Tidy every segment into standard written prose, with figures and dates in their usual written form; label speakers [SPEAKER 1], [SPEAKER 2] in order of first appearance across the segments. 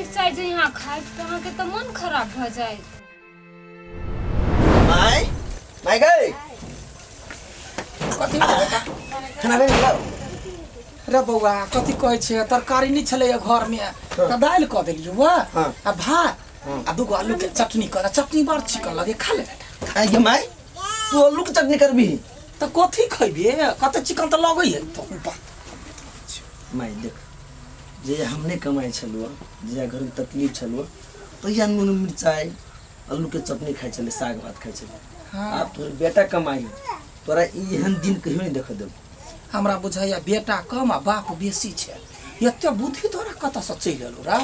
[SPEAKER 1] मिर्चाई जे यहाँ खाए तो अहाँ के तो मन खराब भ जाए।
[SPEAKER 2] माय माय गए
[SPEAKER 3] कथी बेटा
[SPEAKER 2] खाना बनि गेलौ
[SPEAKER 3] रे बौआ कथी कहै छै तरकारी नहीं छलै घर में त दाल क देलियो वा आ भात आ दूगो आलू के चटनी कर चटनी बड़ चिकन लगे खा ले बेटा।
[SPEAKER 2] आगे माय तू आलू के चटनी करबी
[SPEAKER 3] त कथी खइबे कते चिकन त लगै है तो बात
[SPEAKER 2] माय देख जे हमने कमाई छलुआ जे घर में तकलीफ छलुआ तो या नून मिर्चाई आलू के चटनी खाइ छले साग भात खाइ छले।
[SPEAKER 3] हाँ।
[SPEAKER 2] अब तोर बेटा कमाई तोरा एहन दिन कहियो नहीं देख देब।
[SPEAKER 3] हमरा बुझाइया बेटा कम आ बाप बेसी छै एते बुद्धि तोरा कत से चलि एलो रा।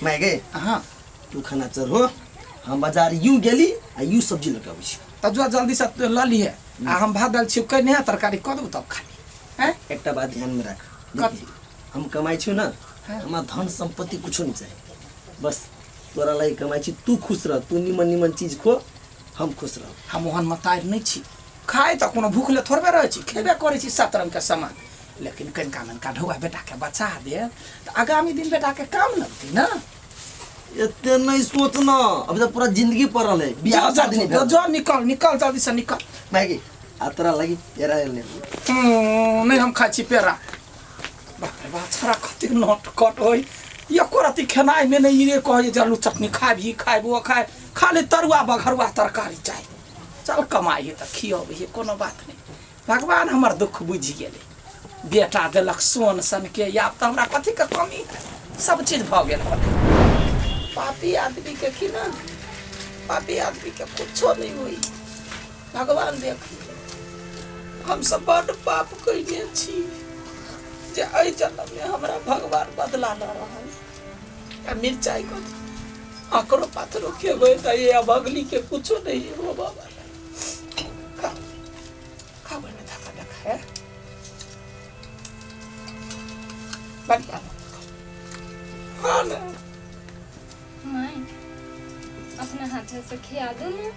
[SPEAKER 2] माय गे
[SPEAKER 3] हाँ
[SPEAKER 2] तू खाना चढ़ो हम बाजार यूं गेली आ यूं सब्जी लगाबै छी
[SPEAKER 3] त जो जल्दी से ल लिए आ हम भात दाल छिपकै नहीं तरकारी क देबो तब खा ली हैं।
[SPEAKER 2] एकटा बात ध्यान में रख
[SPEAKER 3] कथी?
[SPEAKER 2] हम कमाई छी ना
[SPEAKER 3] हाँ।
[SPEAKER 2] हमारा धन संपत्ति कुछो नहीं चाहिए बस तोरा लाई कमाई छी तू खुश रह तू निमन निमन चीज खो हम खुश रह।
[SPEAKER 3] हम ओहन मतार नहीं छी खाए त कोनो भूखले थोड़बे रहे छी खेबे करे छी सात रंग के सामान लेकिन कनका मनका ढौआ बेटा के बचा दे त आगामी दिन बेटा के काम लगती ना।
[SPEAKER 2] इतने नहीं सोचना अभी तो पूरा जिंदगी पड़ल है बियाह शादी नहीं भेल।
[SPEAKER 3] जो निकल निकल जल्दी से निकल।
[SPEAKER 2] मैगी आ तोरा लगी तेरा ले
[SPEAKER 3] नहीं हम खाई छी पेरा बाप रे बाप छरा कति नट कट होई एको रति खेनाई में नहीं रे कहे जलू चटनी खाबी खाइबो खाए खाली तरुआ बघरुआ तरकारी चाहिए चल कमाइए त खियबे कोनो बात नहीं भगवान हमर दुख बुझि गेले बेटा देलक सोन सन के या त हमरा कथी के कमी है सब चीज भ गेल पापी आदमी के की ना पापी आदमी के कुछो नहीं हुई भगवान देख हम सब बड़ पाप कइले छी जे एहि जन्म में हमरा भगवान बदला न रहल मिर्चाई को आकरो पाथरो खेबै त ये अबगली के कुछो नहीं हो बाबा खा खा बने धक्का धक्का है बढ़िया हाँ ना
[SPEAKER 1] माय अपने हाथ से खिया दो ना।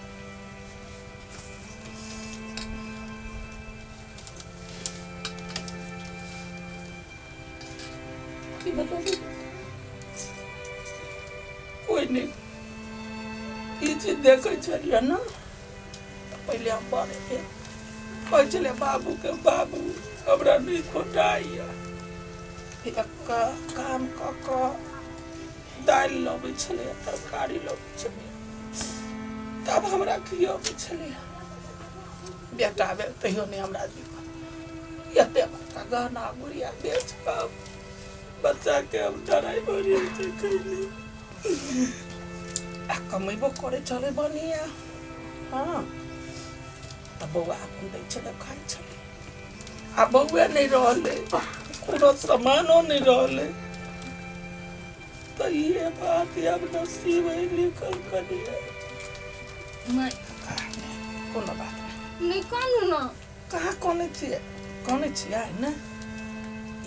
[SPEAKER 3] कोई नहीं ये चीज देखे चलिए ना पहले हम बड़े थे कहे चले बाबू के बाबू हमरा नहीं खोटाइया फिर काम क दाल लबे छले तरकारी लबे छले तब हमरा खियबे छले बेटा बे तहियो नहीं हमरा दी एते बड़का गहना गुड़िया बेच के बच्चा के हम डराई भरी छै कइली आ कमेबो करे चले बनिया। हाँ तब बउआ अपन दै छले खाइ छले आ बउआ नहीं रहले कोनो सामानो नहीं रहले तो ये बात अब नसीब है लिखल करिए
[SPEAKER 1] माय
[SPEAKER 3] कोनो बात
[SPEAKER 1] नहीं कानू ना
[SPEAKER 3] कहाँ कोने छिए ना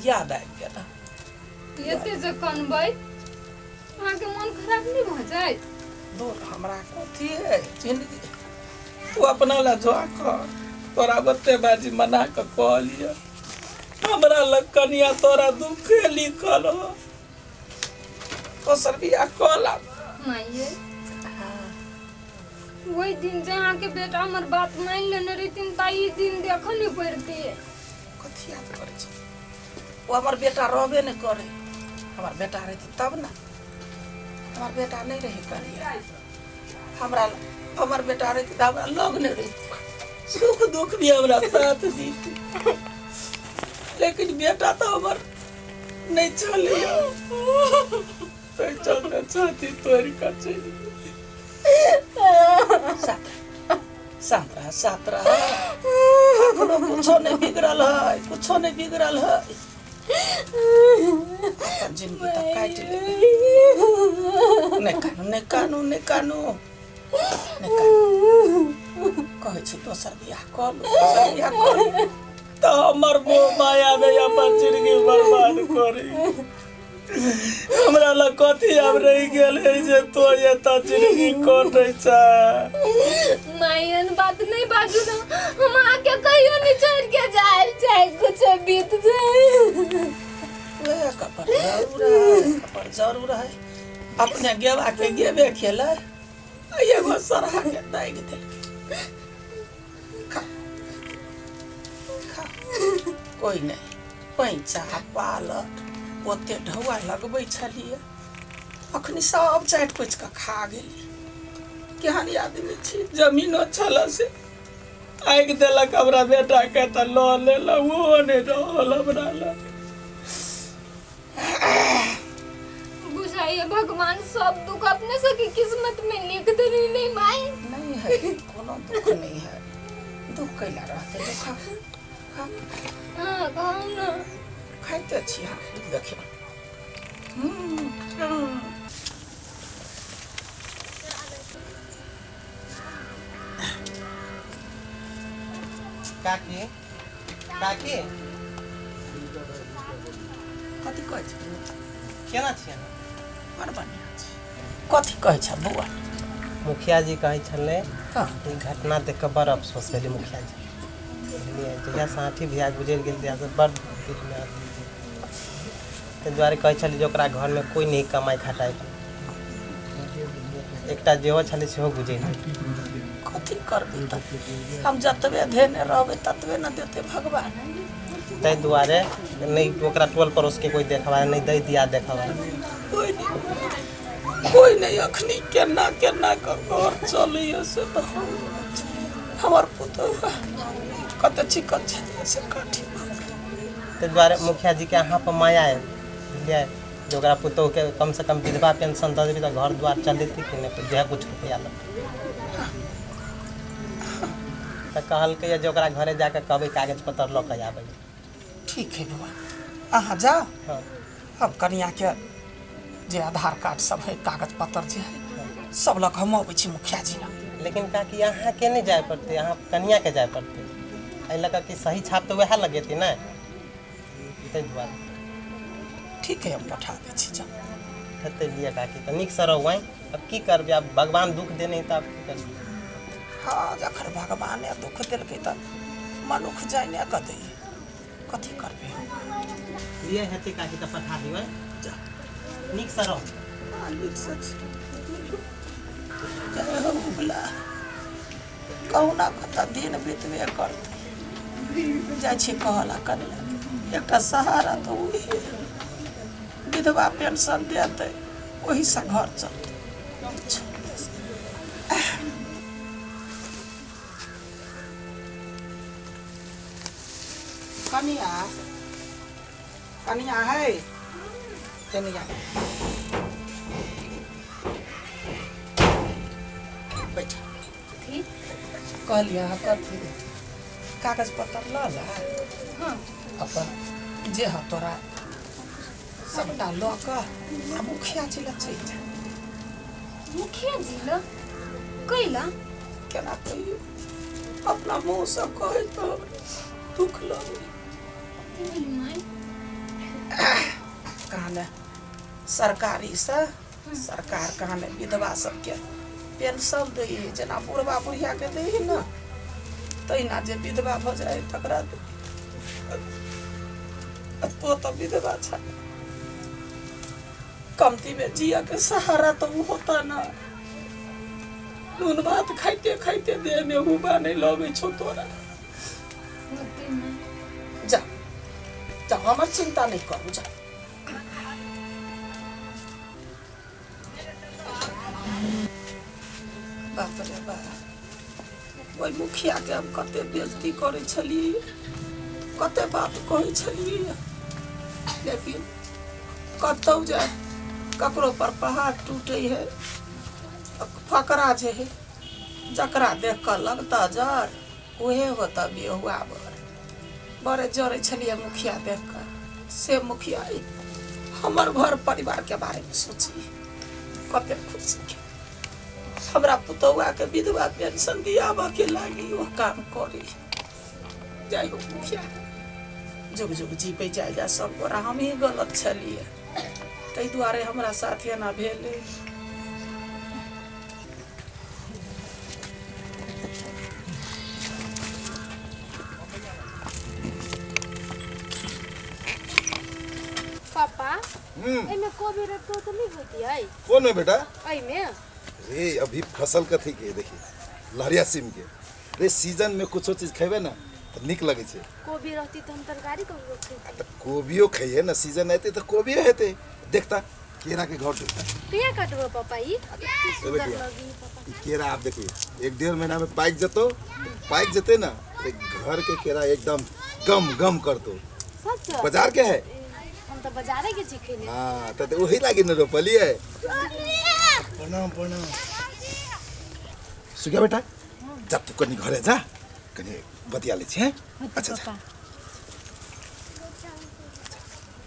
[SPEAKER 3] याद आ गेल
[SPEAKER 1] एते जे कानबै अहाँ के मन खराब नहीं भ जाए।
[SPEAKER 3] दूर हमरा कथी है जिंदगी तू अपना ला जो कर तोरा बत्ते बाजी मना के कह लिया हमरा लग कनिया तोरा दुखे लिखल हो तो सरबिया कहला
[SPEAKER 1] माये वही दिन जे अहाँ के बेटा हमर बात मान लेने रहितिन त ई दिन देखो नहीं पड़ती
[SPEAKER 3] कथी याद करे छै वो हमर बेटा रहबे नहीं करे हमर बेटा रहती तब ना हमर बेटा नहीं रही करिए हमरा हमर बेटा रहती त हमरा लग नहीं रही सुख दुख भी हमरा साथ दी लेकिन बेटा तो हमर नहीं चलिए तो चलना चाहती तोरी का चली सातरा कुछो नहीं बिगड़ल है कुछो नहीं बिगड़ल है जिंदगी तक काट ले नहीं कानू कहे छी दोसर बियाह कर तो हमर मोह माया में अपन जिंदगी बर्बाद करी हमरा लग कथी अब रह गेल है जे तो ये त जिंदगी कटै छ
[SPEAKER 1] मायन बात नहीं बाजू ना हम आके कहियो नहीं छोड़ के जाए चाहे कुछ बीत जाए
[SPEAKER 3] वे कपर हमार जरूर है अपने गेवा के गेबे खेले एगो सरहा के दाग दे खा खा कोई नहीं पैंचा पालक ओते ढौआ लगबै छलिए अखनी सब चाट कुछ का खा गेली केहन आदमी छी जमीनो छल से आगि देलक हमरा बेटा के त ल लेलक वो नहीं रहल हमरा लग
[SPEAKER 1] बुझाइए भगवान सब दुख अपने से की किस्मत में लिख देनी नहीं माई
[SPEAKER 3] नहीं है कोनो दुख नहीं है दुख कैला रहते तो खा खा
[SPEAKER 1] हां कहू ना
[SPEAKER 3] खाइते छी हाँ देखियो
[SPEAKER 4] काकी काकी
[SPEAKER 3] कथी कहै छ
[SPEAKER 4] केना छियै
[SPEAKER 3] बड़ बढ़िया छै कथी कहै छ बौआ
[SPEAKER 4] मुखिया जी कहै छलै
[SPEAKER 3] हाँ
[SPEAKER 4] ई घटना देख कऽ बड़ अफसोस भेलै मुखिया जी बुझलियै जहिया साँठी भैया गुजरि गेल तहियासँ बड़ दिलमे ताहि दुआरे कहै छलै जे ओकरा घरमे कोइ नहि कमाइ खटाइ एकटा जेहो छलै सेहो गुजरि गेल
[SPEAKER 3] कथी करबै त हम जतबे धेने रहबै ततबे न देते भगवान
[SPEAKER 4] ताहि दुआरे नहि ओकरा टोल पड़ोसके कोइ देखबा नहि दै दिया देखबा
[SPEAKER 3] कोई नहीं अखनी केना केना के घर चलैए से तो हमर पुतौआ कते चिकन छै से काठी
[SPEAKER 4] ताहि दुआरे मुखिया जीके अहाँ पर माया है बुझलियै जे ओकरा पुतौहके कमसँ कम विधवा पेंशन दऽ देबै तऽ घर दुआर चलेतै कि नहि जएह किछु रुपैआ लगतै तऽ कहलकै जे ओकरा घरे जाकऽ कहबै कागज पत्तर लऽ कऽ आबै
[SPEAKER 3] ठीक है बउआ अहाँ जाओ
[SPEAKER 4] हाँ
[SPEAKER 3] हम कनिया के जे आधार कार्ड सब है कागज पत्तर जे है सब लग हम अबै छी मुखिया जी लग
[SPEAKER 4] लेकिन काकी अहाँके नहि जाय पड़तै अहाँ कनियाके जाय पड़तै एहि लऽ कऽ कि सही छाप तऽ वएह लगेतै ने ताहि दुआरे
[SPEAKER 3] ठीक है हम पठा दै छी जाओ
[SPEAKER 4] हेतै लिए काकी तऽ नीकसँ रहू अब की करबै आब भगवान दुख देने तऽ आब की करबै
[SPEAKER 3] हाँ जखन भगवाने दुख देलकै तऽ मनुख जाने कतै कथी करबै
[SPEAKER 4] लिए हेतै काकी तऽ पठा दिबै
[SPEAKER 3] जा
[SPEAKER 4] नीकसँ रहू
[SPEAKER 3] नीकसँ जय हो बुला कहुना कतऽ दिन बीतबे करतै जाइ छी कहला कनिया एकटा सहारा तऽ वही विधवा पेंशन देतै वही से घर चलतै कनिया कनिया है कनिया बैठा कहलिया कथी कागज पत्तर ल ला
[SPEAKER 1] हाँ
[SPEAKER 3] अपन जे ह तोरा सबटा लऽ कऽ आ मुखिया जी लग चलि जा
[SPEAKER 1] मुखिया जी ला कैला
[SPEAKER 3] केना कहियो अपना मुँह से कहे तो दुख लगे कहने सरकारी से सरकार कहने विधवा सबके पेंशन दै जेना बुढ़वा बुढ़िया के दै न तहिना जे विधवा भऽ जाए तकरा तो तो विधवा छ कमती में जिया के सहारा तो वो होता ना नून भात खाइते खाइते देह में हुबा नहीं लगे छो तोरा जा जा हमार चिंता नहीं करू जा बाप रे बाप ओहि मुखिया के हम कते बेइज्जती करे छलिए कते बात कहे छलिए लेकिन कतौ जाए ककरो पर पहाड़ टूटे है फकरा जे है जकरा देख कर लगता जर उहे होता बेहुआ बड़े जरे छलिए मुखिया देख कर से मुखिया हमर घर परिवार के बारे में सोची कते खुशी के हमरा पुतौआ के विधवा पेंशन दियाबा के लागी वो काम करी जाई हो मुखिया जुग जुग जीपे जाए जा सब गोरा हम ही गलत छलिए तै दुआरे हमरा साथे ना भेले
[SPEAKER 1] पापा एमे कोबी रखतो तो नहीं होती है
[SPEAKER 5] कौन में बेटा?
[SPEAKER 1] एमे
[SPEAKER 5] रे अभी फसल कथी के देखिए लहरिया सिम के रे सीजन में कुछो चीज खेबे ना तो निक लगे छे।
[SPEAKER 1] कोबी रहती तो हम तरकारी कर रोकते
[SPEAKER 5] तो कोबियो खाइए ना सीजन आते तो कोबियो हेते। देखता केरा के घर देखता
[SPEAKER 1] पिया काटबो पापा ई कितनी सुंदर
[SPEAKER 5] बेटिया।
[SPEAKER 1] लगी पापा।
[SPEAKER 5] ई केरा आप देखिए 1-1.5 महीना में पाक जते ना एक घर के केरा एकदम गम गम करतो।
[SPEAKER 1] सच
[SPEAKER 5] बाजार के है
[SPEAKER 1] हम तो बाजारे के चिखेले।
[SPEAKER 5] हाँ तो वही लागी न रोपली है। प्रणाम प्रणाम। सुखिया बेटा जा तू कनी घरे जा कनी बतिया ले छे। अच्छा अच्छा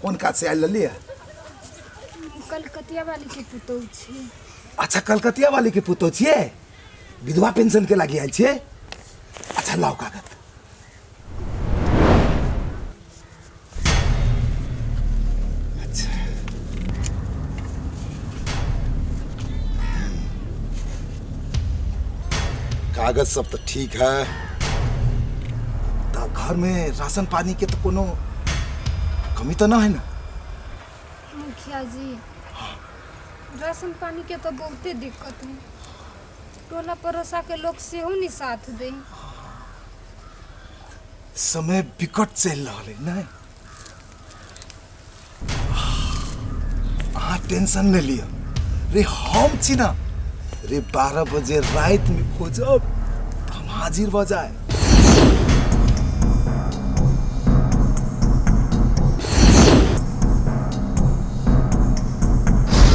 [SPEAKER 5] कौन काज से आइल लिया?
[SPEAKER 1] कलकतिया वाली के पुतौ छी।
[SPEAKER 5] अच्छा कलकतिया वाली के पुतो छिए विधवा पेंशन के लागी आइल छिए। अच्छा लाओ कागज। अच्छा कागज सब तो ठीक है। तो घर में राशन पानी के तो कोनो कमी तो ना है ना?
[SPEAKER 1] मुखिया जी राशन पानी के तो बहुते दिक्कत है। टोला पड़ोसा के लोग सेहो नहीं साथ दे।
[SPEAKER 5] समय विकट चल रहा है ना। अहाँ टेंशन नहीं लिया रे हम छी ना रे 12 बजे रात में खोजब हम हाजिर हो जाए।